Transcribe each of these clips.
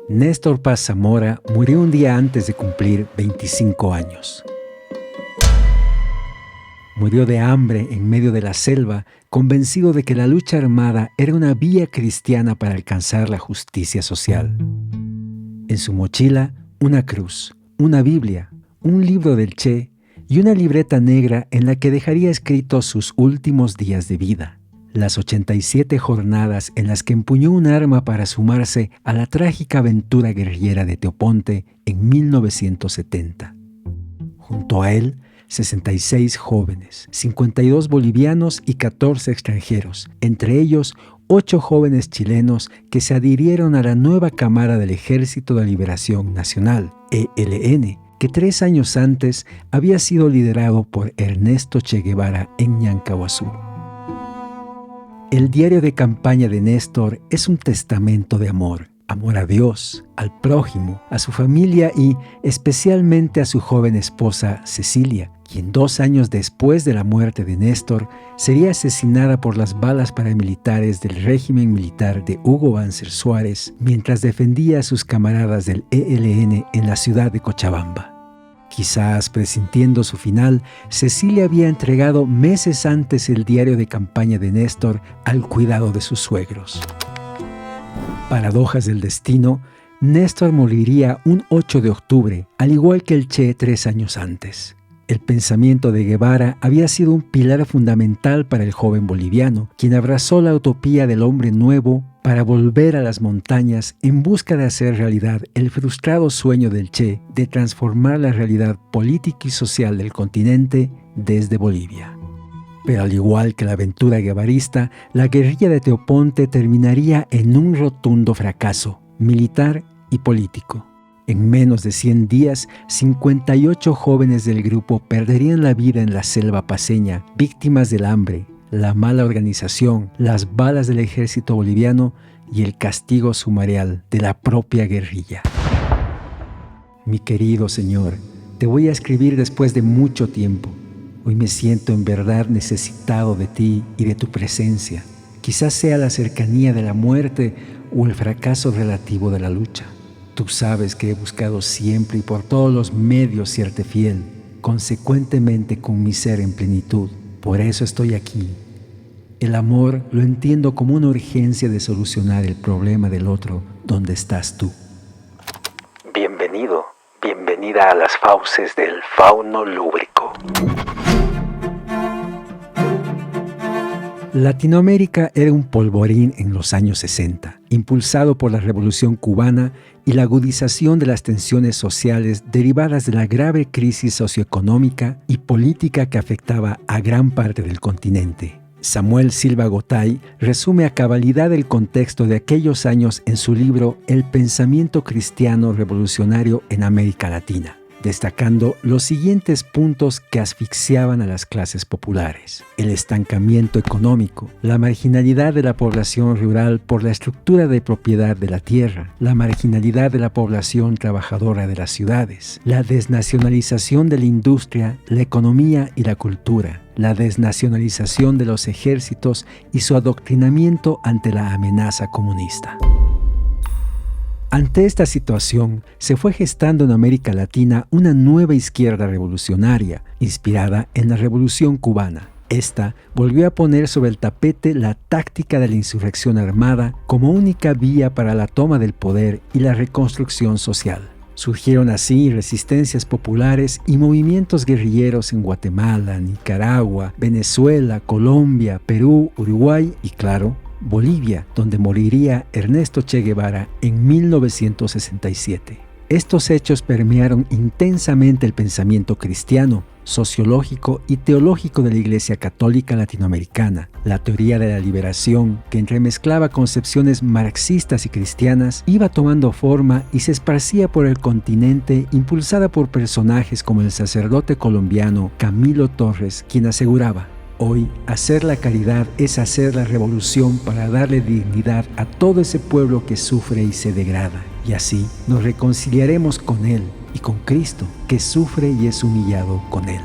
Néstor Paz Zamora murió un día antes de cumplir 25 años. Murió de hambre en medio de la selva, convencido de que la lucha armada era una vía cristiana para alcanzar la justicia social. En su mochila, una cruz, una Biblia, un libro del Che y una libreta negra en la que dejaría escritos sus últimos días de vida. Las 87 jornadas en las que empuñó un arma para sumarse a la trágica aventura guerrillera de Teoponte en 1970. Junto a él, 66 jóvenes, 52 bolivianos y 14 extranjeros, entre ellos 8 jóvenes chilenos que se adhirieron a la nueva Cámara del Ejército de Liberación Nacional, ELN, que 3 años antes había sido liderado por Ernesto Che Guevara en Ñancahuazú. El diario de campaña de Néstor es un testamento de amor a Dios, al prójimo, a su familia y especialmente a su joven esposa Cecilia, quien 2 años después de la muerte de Néstor sería asesinada por las balas paramilitares del régimen militar de Hugo Banzer Suárez mientras defendía a sus camaradas del ELN en la ciudad de Cochabamba. Quizás presintiendo su final, Cecilia había entregado meses antes el diario de campaña de Néstor al cuidado de sus suegros. Paradojas del destino, Néstor moriría un 8 de octubre, al igual que el Che 3 años antes. El pensamiento de Guevara había sido un pilar fundamental para el joven boliviano, quien abrazó la utopía del hombre nuevo para volver a las montañas en busca de hacer realidad el frustrado sueño del Che de transformar la realidad política y social del continente desde Bolivia. Pero al igual que la aventura guevarista, la guerrilla de Teoponte terminaría en un rotundo fracaso, militar y político. En menos de 100 días, 58 jóvenes del grupo perderían la vida en la selva paceña, víctimas del hambre, la mala organización, las balas del ejército boliviano y el castigo sumarial de la propia guerrilla. Mi querido Señor, te voy a escribir después de mucho tiempo. Hoy me siento en verdad necesitado de ti y de tu presencia. Quizás sea la cercanía de la muerte o el fracaso relativo de la lucha. Tú sabes que he buscado siempre y por todos los medios serte fiel, consecuentemente con mi ser en plenitud. Por eso estoy aquí. El amor lo entiendo como una urgencia de solucionar el problema del otro donde estás tú. Bienvenido, bienvenida a las fauces del fauno lúbrico. Latinoamérica era un polvorín en los años 60, impulsado por la Revolución Cubana y la agudización de las tensiones sociales derivadas de la grave crisis socioeconómica y política que afectaba a gran parte del continente. Samuel Silva Gotay resume a cabalidad el contexto de aquellos años en su libro El pensamiento cristiano revolucionario en América Latina, destacando los siguientes puntos que asfixiaban a las clases populares: el estancamiento económico, la marginalidad de la población rural por la estructura de propiedad de la tierra, la marginalidad de la población trabajadora de las ciudades, la desnacionalización de la industria, la economía y la cultura, la desnacionalización de los ejércitos y su adoctrinamiento ante la amenaza comunista. Ante esta situación, se fue gestando en América Latina una nueva izquierda revolucionaria, inspirada en la Revolución Cubana. Esta volvió a poner sobre el tapete la táctica de la insurrección armada como única vía para la toma del poder y la reconstrucción social. Surgieron así resistencias populares y movimientos guerrilleros en Guatemala, Nicaragua, Venezuela, Colombia, Perú, Uruguay y, claro, Bolivia, donde moriría Ernesto Che Guevara en 1967. Estos hechos permearon intensamente el pensamiento cristiano, sociológico y teológico de la Iglesia Católica Latinoamericana. La teoría de la liberación, que entremezclaba concepciones marxistas y cristianas, iba tomando forma y se esparcía por el continente, impulsada por personajes como el sacerdote colombiano Camilo Torres, quien aseguraba: hoy, hacer la caridad es hacer la revolución para darle dignidad a todo ese pueblo que sufre y se degrada. Y así nos reconciliaremos con Él y con Cristo, que sufre y es humillado con Él.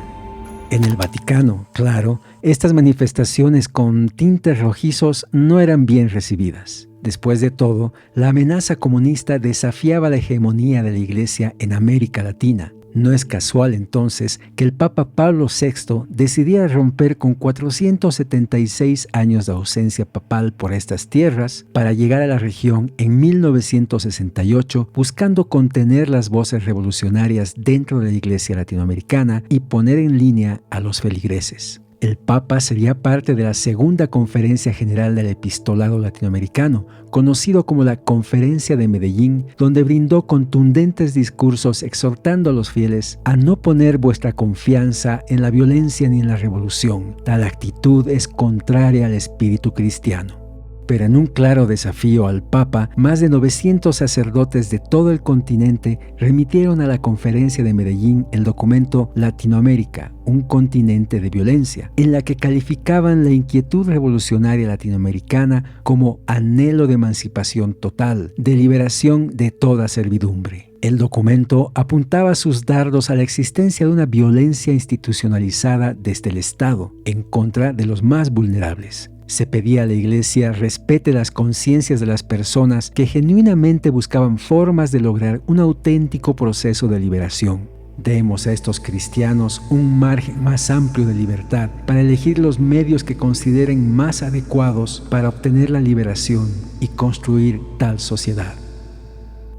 En el Vaticano, claro, estas manifestaciones con tintes rojizos no eran bien recibidas. Después de todo, la amenaza comunista desafiaba la hegemonía de la Iglesia en América Latina. No es casual entonces que el Papa Pablo VI decidiera romper con 476 años de ausencia papal por estas tierras para llegar a la región en 1968, buscando contener las voces revolucionarias dentro de la Iglesia latinoamericana y poner en línea a los feligreses. El Papa sería parte de la Segunda Conferencia General del Epistolado Latinoamericano, conocido como la Conferencia de Medellín, donde brindó contundentes discursos exhortando a los fieles a no poner vuestra confianza en la violencia ni en la revolución. Tal actitud es contraria al espíritu cristiano. Pero en un claro desafío al Papa, más de 900 sacerdotes de todo el continente remitieron a la Conferencia de Medellín el documento Latinoamérica, un continente de violencia, en la que calificaban la inquietud revolucionaria latinoamericana como anhelo de emancipación total, de liberación de toda servidumbre. El documento apuntaba sus dardos a la existencia de una violencia institucionalizada desde el Estado en contra de los más vulnerables. Se pedía a la Iglesia respete las conciencias de las personas que genuinamente buscaban formas de lograr un auténtico proceso de liberación. Demos a estos cristianos un margen más amplio de libertad para elegir los medios que consideren más adecuados para obtener la liberación y construir tal sociedad.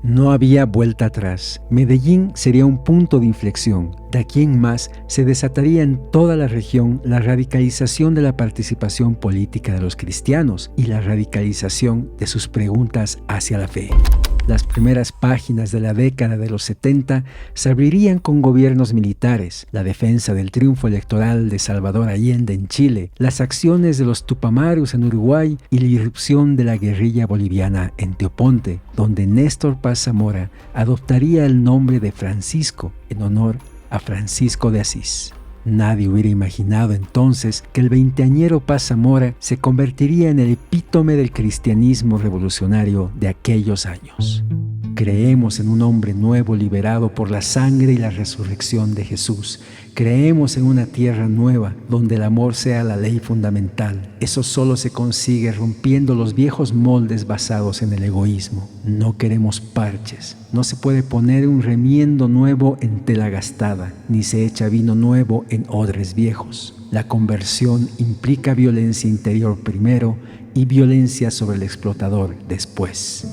No había vuelta atrás. Medellín sería un punto de inflexión. De aquí en más se desataría en toda la región la radicalización de la participación política de los cristianos y la radicalización de sus preguntas hacia la fe. Las primeras páginas de la década de los 70 se abrirían con gobiernos militares, la defensa del triunfo electoral de Salvador Allende en Chile, las acciones de los Tupamaros en Uruguay y la irrupción de la guerrilla boliviana en Teoponte, donde Néstor Paz Zamora adoptaría el nombre de Francisco en honor a Francisco de Asís. Nadie hubiera imaginado entonces que el veinteañero Paz Zamora se convertiría en el epítome del cristianismo revolucionario de aquellos años. Creemos en un hombre nuevo liberado por la sangre y la resurrección de Jesús. Creemos en una tierra nueva donde el amor sea la ley fundamental. Eso solo se consigue rompiendo los viejos moldes basados en el egoísmo. No queremos parches. No se puede poner un remiendo nuevo en tela gastada, ni se echa vino nuevo en odres viejos. La conversión implica violencia interior primero y violencia sobre el explotador después.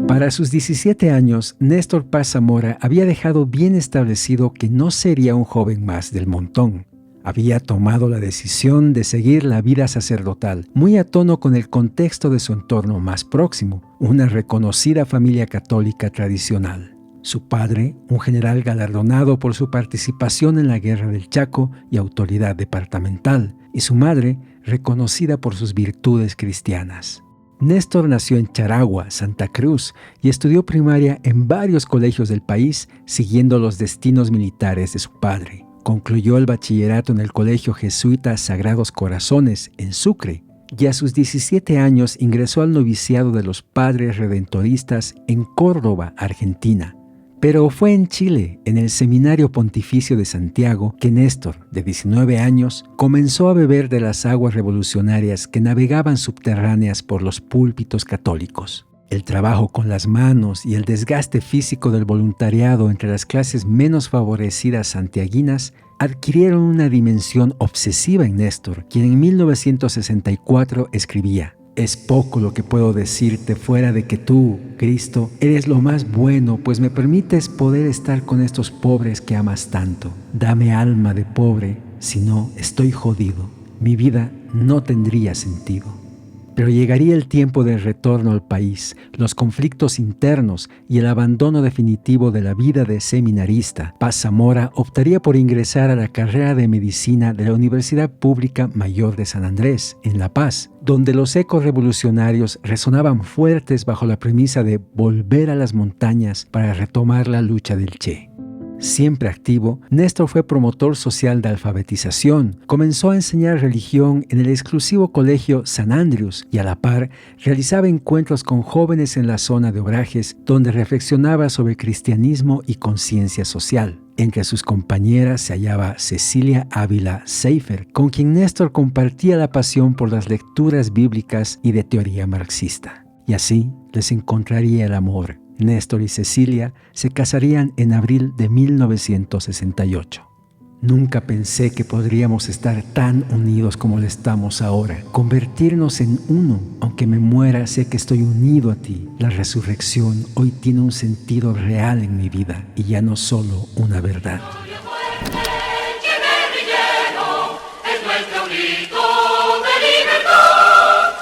Para sus 17 años, Néstor Paz Zamora había dejado bien establecido que no sería un joven más del montón. Había tomado la decisión de seguir la vida sacerdotal, muy a tono con el contexto de su entorno más próximo, una reconocida familia católica tradicional. Su padre, un general galardonado por su participación en la Guerra del Chaco y autoridad departamental, y su madre, reconocida por sus virtudes cristianas. Néstor nació en Charagua, Santa Cruz, y estudió primaria en varios colegios del país, siguiendo los destinos militares de su padre. Concluyó el bachillerato en el Colegio Jesuita Sagrados Corazones, en Sucre, y a sus 17 años ingresó al noviciado de los Padres Redentoristas en Córdoba, Argentina. Pero fue en Chile, en el Seminario Pontificio de Santiago, que Néstor, de 19 años, comenzó a beber de las aguas revolucionarias que navegaban subterráneas por los púlpitos católicos. El trabajo con las manos y el desgaste físico del voluntariado entre las clases menos favorecidas santiaguinas adquirieron una dimensión obsesiva en Néstor, quien en 1964 escribía: «Es poco lo que puedo decirte fuera de que tú, Cristo, eres lo más bueno, pues me permites poder estar con estos pobres que amas tanto. Dame alma de pobre, si no, estoy jodido. Mi vida no tendría sentido». Pero llegaría el tiempo del retorno al país, los conflictos internos y el abandono definitivo de la vida de seminarista. Paz Zamora optaría por ingresar a la carrera de medicina de la Universidad Pública Mayor de San Andrés, en La Paz, donde los ecos revolucionarios resonaban fuertes bajo la premisa de volver a las montañas para retomar la lucha del Che. Siempre activo, Néstor fue promotor social de alfabetización, comenzó a enseñar religión en el exclusivo colegio San Andrews y a la par realizaba encuentros con jóvenes en la zona de Obrajes donde reflexionaba sobre cristianismo y conciencia social. Entre sus compañeras se hallaba Cecilia Ávila Seifer, con quien Néstor compartía la pasión por las lecturas bíblicas y de teoría marxista. Y así les encontraría el amor. Néstor y Cecilia se casarían en abril de 1968. Nunca pensé que podríamos estar tan unidos como lo estamos ahora, convertirnos en uno. Aunque me muera, sé que estoy unido a ti. La resurrección hoy tiene un sentido real en mi vida y ya no solo una verdad.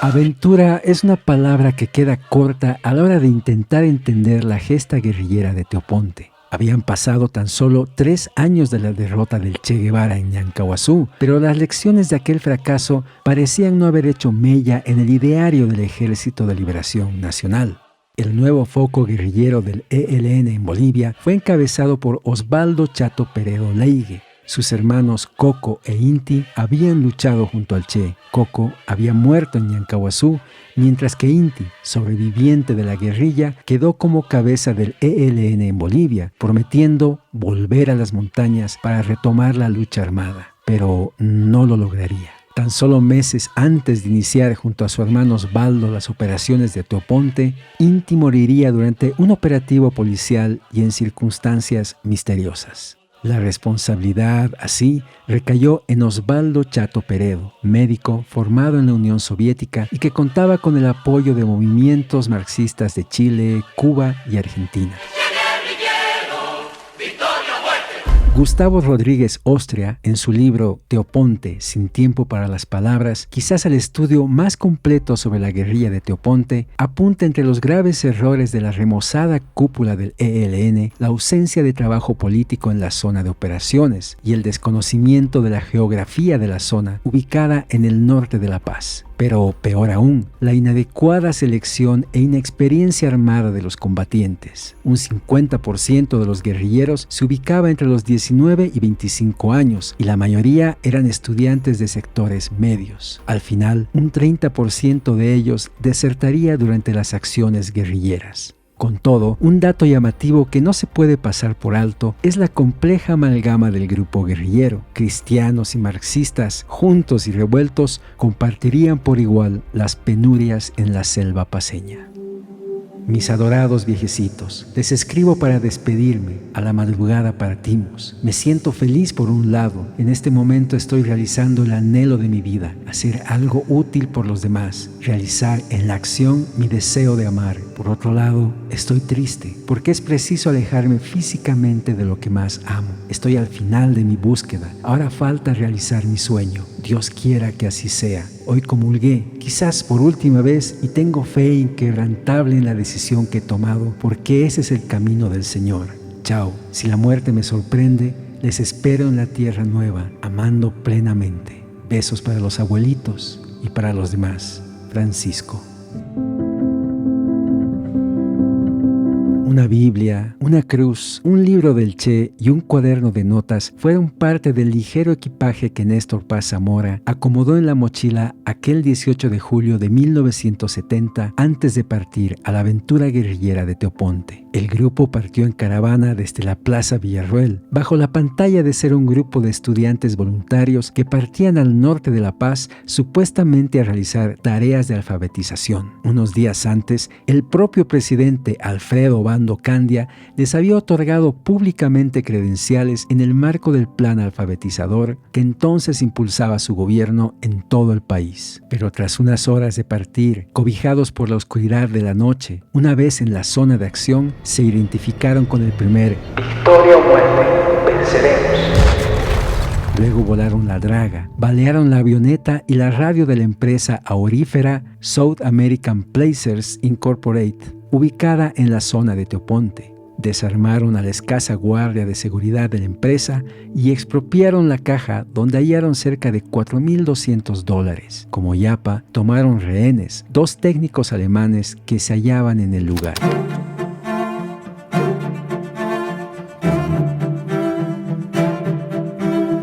Aventura es una palabra que queda corta a la hora de intentar entender la gesta guerrillera de Teoponte. Habían pasado tan solo 3 años de la derrota del Che Guevara en Ñancahuazú, pero las lecciones de aquel fracaso parecían no haber hecho mella en el ideario del Ejército de Liberación Nacional. El nuevo foco guerrillero del ELN en Bolivia fue encabezado por Osvaldo Chato Peredo Leigue. Sus hermanos Coco e Inti habían luchado junto al Che. Coco había muerto en Ñancahuazú, mientras que Inti, sobreviviente de la guerrilla, quedó como cabeza del ELN en Bolivia, prometiendo volver a las montañas para retomar la lucha armada. Pero no lo lograría. Tan solo meses antes de iniciar junto a su hermano Osvaldo las operaciones de Teoponte, Inti moriría durante un operativo policial y en circunstancias misteriosas. La responsabilidad, así, recayó en Osvaldo Chato Peredo, médico formado en la Unión Soviética y que contaba con el apoyo de movimientos marxistas de Chile, Cuba y Argentina. Gustavo Rodríguez Ostria, en su libro Teoponte, sin tiempo para las palabras, quizás el estudio más completo sobre la guerrilla de Teoponte, apunta entre los graves errores de la remozada cúpula del ELN la ausencia de trabajo político en la zona de operaciones y el desconocimiento de la geografía de la zona ubicada en el norte de La Paz. Pero peor aún, la inadecuada selección e inexperiencia armada de los combatientes. Un 50% de los guerrilleros se ubicaba entre los 19 y 25 años y la mayoría eran estudiantes de sectores medios. Al final, un 30% de ellos desertaría durante las acciones guerrilleras. Con todo, un dato llamativo que no se puede pasar por alto es la compleja amalgama del grupo guerrillero. Cristianos y marxistas, juntos y revueltos, compartirían por igual las penurias en la selva paceña. Mis adorados viejecitos, les escribo para despedirme. A la madrugada partimos. Me siento feliz por un lado. En este momento estoy realizando el anhelo de mi vida, hacer algo útil por los demás, realizar en la acción mi deseo de amar. Por otro lado, estoy triste porque es preciso alejarme físicamente de lo que más amo. Estoy al final de mi búsqueda. Ahora falta realizar mi sueño. Dios quiera que así sea. Hoy comulgué, quizás por última vez, y tengo fe inquebrantable en la decisión que he tomado, porque ese es el camino del Señor. Chao. Si la muerte me sorprende, les espero en la tierra nueva, amando plenamente. Besos para los abuelitos y para los demás. Francisco. Una Biblia, una cruz, un libro del Che y un cuaderno de notas fueron parte del ligero equipaje que Néstor Paz Zamora acomodó en la mochila aquel 18 de julio de 1970 antes de partir a la aventura guerrillera de Teoponte. El grupo partió en caravana desde la Plaza Villarroel, bajo la pantalla de ser un grupo de estudiantes voluntarios que partían al norte de La Paz supuestamente a realizar tareas de alfabetización. Unos días antes, el propio presidente Alfredo Obando Candia les había otorgado públicamente credenciales en el marco del plan alfabetizador que entonces impulsaba su gobierno en todo el país. Pero tras unas horas de partir, cobijados por la oscuridad de la noche, una vez en la zona de acción, se identificaron con el primer «Victoria o muerte, venceremos». Luego volaron la draga, balearon la avioneta y la radio de la empresa aurífera South American Placers Incorporated, ubicada en la zona de Teoponte. Desarmaron a la escasa guardia de seguridad de la empresa y expropiaron la caja donde hallaron cerca de $4,200. Como yapa, tomaron rehenes, 2 técnicos alemanes que se hallaban en el lugar.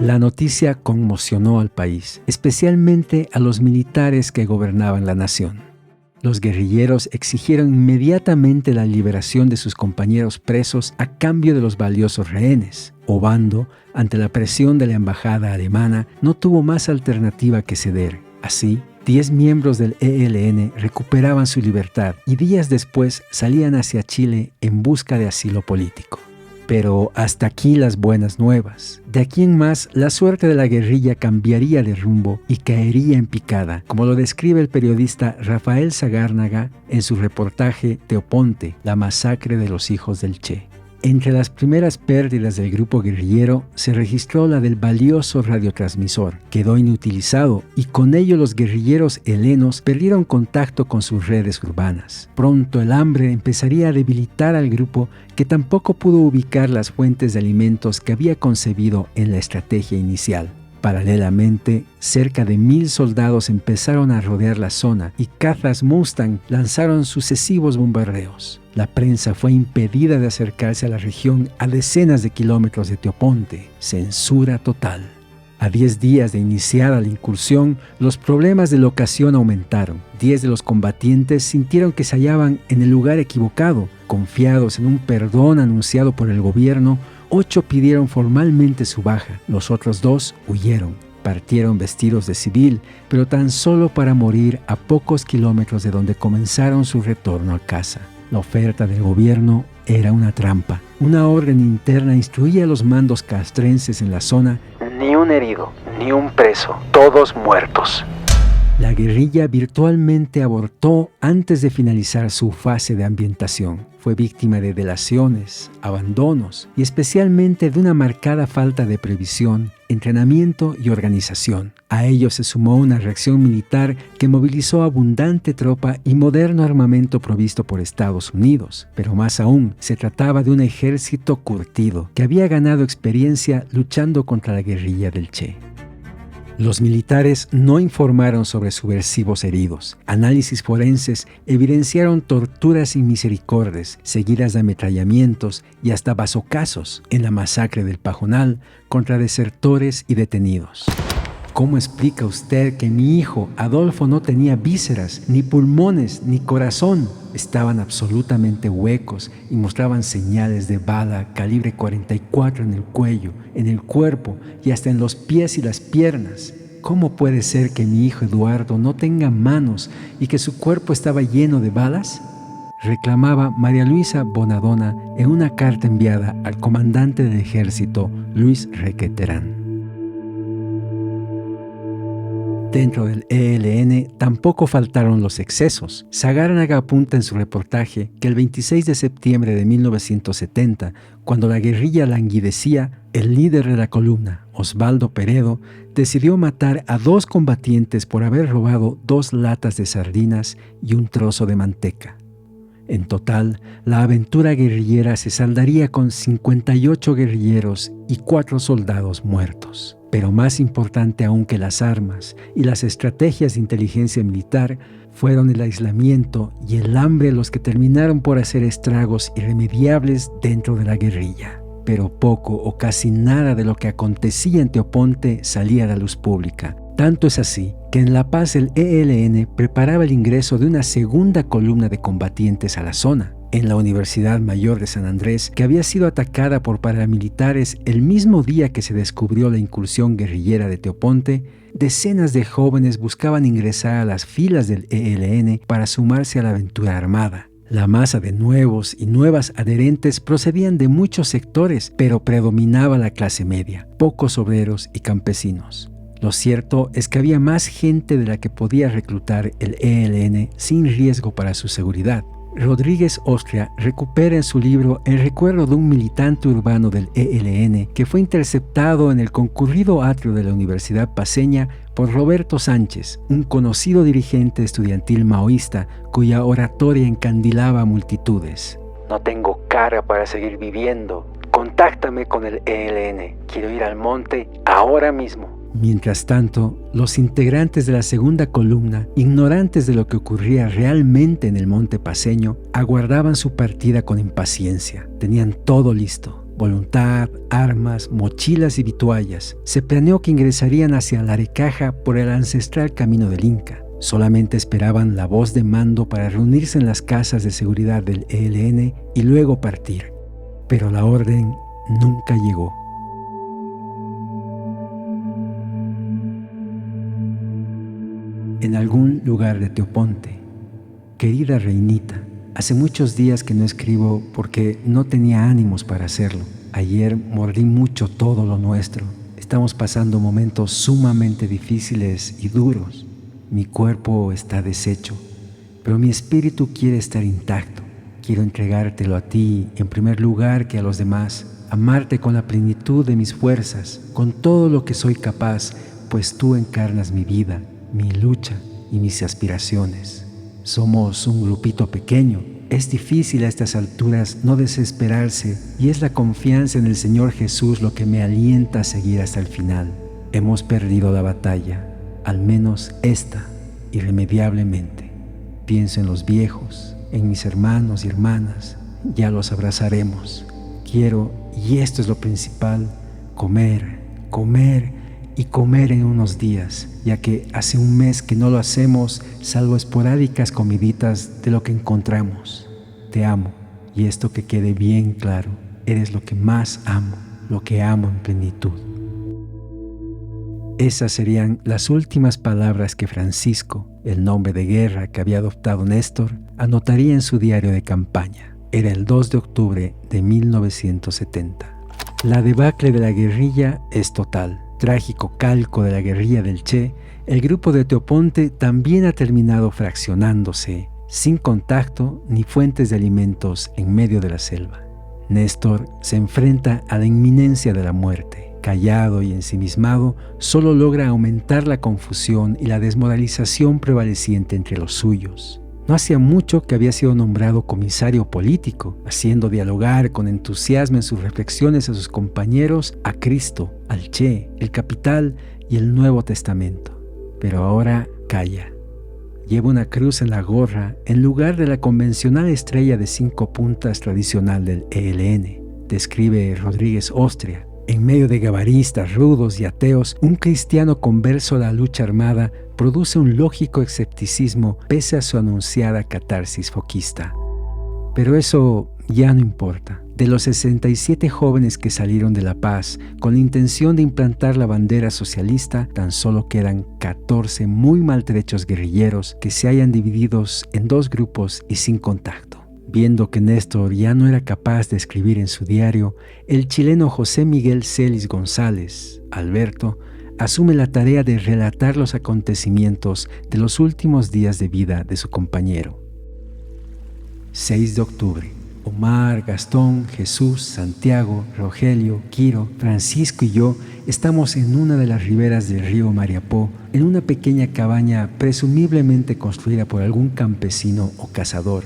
La noticia conmocionó al país, especialmente a los militares que gobernaban la nación. Los guerrilleros exigieron inmediatamente la liberación de sus compañeros presos a cambio de los valiosos rehenes. Obando, ante la presión de la embajada alemana, no tuvo más alternativa que ceder. Así, 10 miembros del ELN recuperaban su libertad y días después salían hacia Chile en busca de asilo político. Pero hasta aquí las buenas nuevas. De aquí en más, la suerte de la guerrilla cambiaría de rumbo y caería en picada, como lo describe el periodista Rafael Sagárnaga en su reportaje Teoponte, la masacre de los hijos del Che. Entre las primeras pérdidas del grupo guerrillero se registró la del valioso radiotransmisor. Quedó inutilizado y con ello los guerrilleros helenos perdieron contacto con sus redes urbanas. Pronto el hambre empezaría a debilitar al grupo, que tampoco pudo ubicar las fuentes de alimentos que había concebido en la estrategia inicial. Paralelamente, cerca de 1000 soldados empezaron a rodear la zona y cazas Mustang lanzaron sucesivos bombardeos. La prensa fue impedida de acercarse a la región a decenas de kilómetros de Teoponte. Censura total. A 10 días de iniciada la incursión, los problemas de locación aumentaron. 10 de los combatientes sintieron que se hallaban en el lugar equivocado. Confiados en un perdón anunciado por el gobierno, 8 pidieron formalmente su baja. Los otros 2 huyeron. Partieron vestidos de civil, pero tan solo para morir a pocos kilómetros de donde comenzaron su retorno a casa. La oferta del gobierno era una trampa. Una orden interna instruía a los mandos castrenses en la zona: ni un herido, ni un preso, todos muertos. La guerrilla virtualmente abortó antes de finalizar su fase de ambientación. Fue víctima de delaciones, abandonos y especialmente de una marcada falta de previsión, entrenamiento y organización. A ello se sumó una reacción militar que movilizó abundante tropa y moderno armamento provisto por Estados Unidos. Pero más aún, se trataba de un ejército curtido que había ganado experiencia luchando contra la guerrilla del Che. Los militares no informaron sobre subversivos heridos. Análisis forenses evidenciaron torturas inmisericordes, seguidas de ametrallamientos y hasta bazocazos en la masacre del Pajonal contra desertores y detenidos. ¿Cómo explica usted que mi hijo Adolfo no tenía vísceras, ni pulmones, ni corazón? Estaban absolutamente huecos y mostraban señales de bala calibre 44 en el cuello, en el cuerpo y hasta en los pies y las piernas. ¿Cómo puede ser que mi hijo Eduardo no tenga manos y que su cuerpo estaba lleno de balas?, reclamaba María Luisa Bonadona en una carta enviada al comandante del ejército, Luis Requeterán. Dentro del ELN tampoco faltaron los excesos. Sagárnaga apunta en su reportaje que el 26 de septiembre de 1970, cuando la guerrilla languidecía, el líder de la columna, Osvaldo Peredo, decidió matar a 2 combatientes por haber robado 2 latas de sardinas y un trozo de manteca. En total, la aventura guerrillera se saldaría con 58 guerrilleros y 4 soldados muertos. Pero más importante aún que las armas y las estrategias de inteligencia militar fueron el aislamiento y el hambre los que terminaron por hacer estragos irremediables dentro de la guerrilla. Pero poco o casi nada de lo que acontecía en Teoponte salía a la luz pública. Tanto es así que en La Paz el ELN preparaba el ingreso de una segunda columna de combatientes a la zona. En la Universidad Mayor de San Andrés, que había sido atacada por paramilitares el mismo día que se descubrió la incursión guerrillera de Teoponte, decenas de jóvenes buscaban ingresar a las filas del ELN para sumarse a la aventura armada. La masa de nuevos y nuevas adherentes procedían de muchos sectores, pero predominaba la clase media, pocos obreros y campesinos. Lo cierto es que había más gente de la que podía reclutar el ELN sin riesgo para su seguridad. Rodríguez Ostria recupera en su libro el recuerdo de un militante urbano del ELN que fue interceptado en el concurrido atrio de la Universidad Paceña por Roberto Sánchez, un conocido dirigente estudiantil maoísta cuya oratoria encandilaba a multitudes. No tengo cara para seguir viviendo. Contáctame con el ELN. Quiero ir al monte ahora mismo. Mientras tanto, los integrantes de la segunda columna, ignorantes de lo que ocurría realmente en el monte paceño, aguardaban su partida con impaciencia. Tenían todo listo: voluntad, armas, mochilas y vituallas. Se planeó que ingresarían hacia Larecaja por el ancestral camino del Inca. Solamente esperaban la voz de mando para reunirse en las casas de seguridad del ELN y luego partir. Pero la orden nunca llegó. En algún lugar de Teoponte. Querida Reinita, hace muchos días que no escribo porque no tenía ánimos para hacerlo. Ayer mordí mucho todo lo nuestro. Estamos pasando momentos sumamente difíciles y duros. Mi cuerpo está deshecho, pero mi espíritu quiere estar intacto. Quiero entregártelo a ti en primer lugar que a los demás, amarte con la plenitud de mis fuerzas, con todo lo que soy capaz, pues tú encarnas mi vida, mi lucha y mis aspiraciones. Somos un grupito pequeño. Es difícil a estas alturas no desesperarse y es la confianza en el Señor Jesús lo que me alienta a seguir hasta el final. Hemos perdido la batalla, al menos esta, irremediablemente. Pienso en los viejos, en mis hermanos y hermanas. Ya los abrazaremos. Quiero, y esto es lo principal, comer, comer y comer en unos días, ya que hace un mes que no lo hacemos, salvo esporádicas comiditas de lo que encontramos. Te amo, y esto que quede bien claro, eres lo que más amo, lo que amo en plenitud. Esas serían las últimas palabras que Francisco, el nombre de guerra que había adoptado Néstor, anotaría en su diario de campaña. Era el 2 de octubre de 1970. La debacle de la guerrilla es total. Trágico calco de la guerrilla del Che, el grupo de Teoponte también ha terminado fraccionándose, sin contacto ni fuentes de alimentos en medio de la selva. Néstor se enfrenta a la inminencia de la muerte. Callado y ensimismado, solo logra aumentar la confusión y la desmoralización prevaleciente entre los suyos. No hacía mucho que había sido nombrado comisario político, haciendo dialogar con entusiasmo en sus reflexiones a sus compañeros a Cristo, al Che, el Capital y el Nuevo Testamento. Pero ahora calla. Lleva una cruz en la gorra en lugar de la convencional estrella de 5 puntas tradicional del ELN, describe Rodríguez Ostria. En medio de gabaristas rudos y ateos, un cristiano converso a la lucha armada produce un lógico escepticismo pese a su anunciada catarsis foquista. Pero eso ya no importa. De los 67 jóvenes que salieron de La Paz con la intención de implantar la bandera socialista, tan solo quedan 14 muy maltrechos guerrilleros que se hallan divididos en 2 grupos y sin contacto. Viendo que Néstor ya no era capaz de escribir en su diario, el chileno José Miguel Celis González, Alberto, asume la tarea de relatar los acontecimientos de los últimos días de vida de su compañero. 6 de octubre. Omar, Gastón, Jesús, Santiago, Rogelio, Quiro, Francisco y yo estamos en una de las riberas del río Mariapó, en una pequeña cabaña presumiblemente construida por algún campesino o cazador.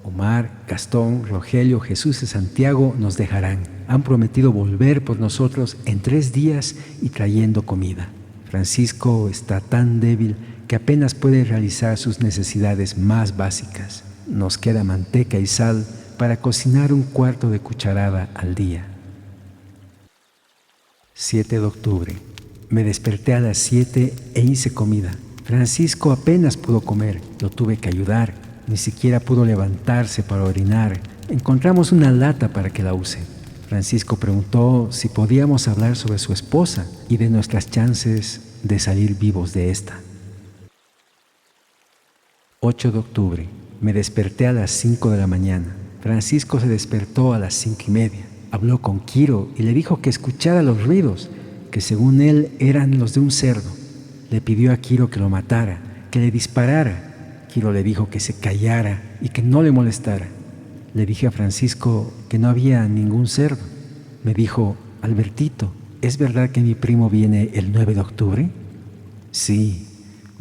Omar, Gastón, Rogelio, Jesús y Santiago nos dejarán. Han prometido volver por nosotros en 3 días y trayendo comida. Francisco está tan débil que apenas puede realizar sus necesidades más básicas. Nos queda manteca y sal para cocinar 1/4 de cucharada al día. 7 de octubre. Me desperté a las 7 e hice comida. Francisco apenas pudo comer, lo tuve que ayudar. Ni siquiera pudo levantarse para orinar. Encontramos una lata para que la use. Francisco preguntó si podíamos hablar sobre su esposa y de nuestras chances de salir vivos de esta. 8 de octubre. Me desperté a las 5 de la mañana. Francisco se despertó a las 5:30. Habló con Quiro y le dijo que escuchara los ruidos, que según él eran los de un cerdo. Le pidió a Quiro que lo matara, que le disparara. Quiro le dijo que se callara y que no le molestara. Le dije a Francisco que no había ningún cerdo. Me dijo: Albertito, ¿es verdad que mi primo viene el 9 de octubre? Sí,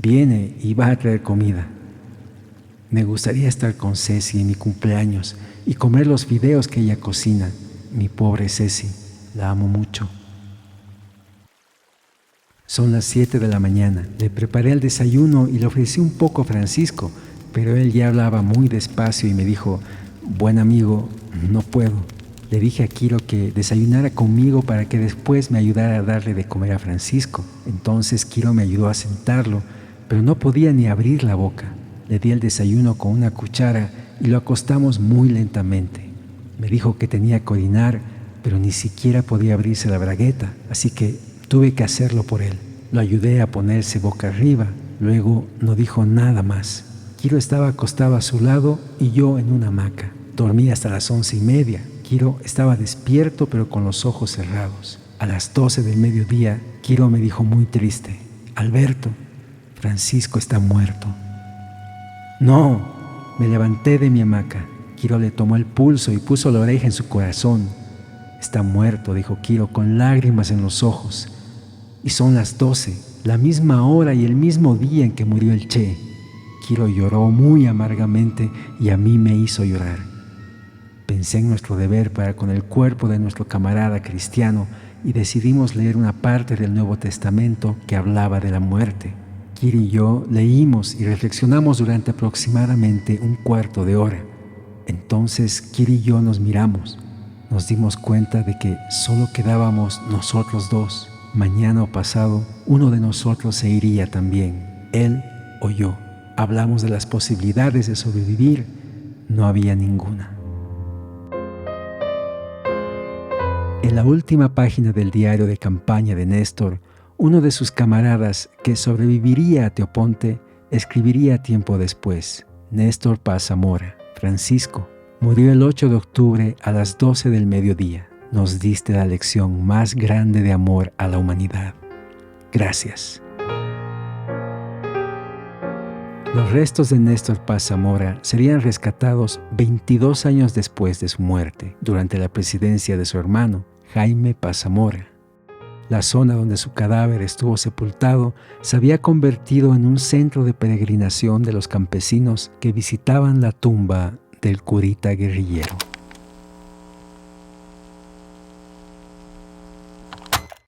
viene y va a traer comida. Me gustaría estar con Ceci en mi cumpleaños y comer los fideos que ella cocina. Mi pobre Ceci, la amo mucho. Son las 7 de la mañana. Le preparé el desayuno y le ofrecí un poco a Francisco, pero él ya hablaba muy despacio y me dijo: buen amigo, no puedo. Le dije a Quiro que desayunara conmigo para que después me ayudara a darle de comer a Francisco. Entonces Quiro me ayudó a sentarlo, pero no podía ni abrir la boca. Le di el desayuno con una cuchara y lo acostamos muy lentamente. Me dijo que tenía que orinar, pero ni siquiera podía abrirse la bragueta, así que tuve que hacerlo por él. Lo ayudé a ponerse boca arriba, luego no dijo nada más. Kiro estaba acostado a su lado y yo en una hamaca. Dormí hasta las 11:30. Kiro estaba despierto pero con los ojos cerrados. A las 12 del mediodía, Kiro me dijo muy triste: Alberto, Francisco está muerto. No, me levanté de mi hamaca. Kiro le tomó el pulso y puso la oreja en su corazón. Está muerto, dijo Kiro con lágrimas en los ojos. Y son las 12, la misma hora y el mismo día en que murió el Che. Kiro lloró muy amargamente y a mí me hizo llorar. Pensé en nuestro deber para con el cuerpo de nuestro camarada cristiano y decidimos leer una parte del Nuevo Testamento que hablaba de la muerte. Kiro y yo leímos y reflexionamos durante aproximadamente un cuarto de hora. Entonces Kiro y yo nos miramos. Nos dimos cuenta de que solo quedábamos nosotros dos. Mañana o pasado, uno de nosotros se iría también, él o yo. Hablamos de las posibilidades de sobrevivir. No había ninguna. En la última página del diario de campaña de Néstor, uno de sus camaradas que sobreviviría a Teoponte escribiría tiempo después: Néstor Paz Zamora, Francisco, murió el 8 de octubre a las 12 del mediodía. Nos diste la lección más grande de amor a la humanidad. Gracias. Los restos de Néstor Paz Zamora serían rescatados 22 años después de su muerte, durante la presidencia de su hermano, Jaime Paz Zamora. La zona donde su cadáver estuvo sepultado se había convertido en un centro de peregrinación de los campesinos que visitaban la tumba del curita guerrillero.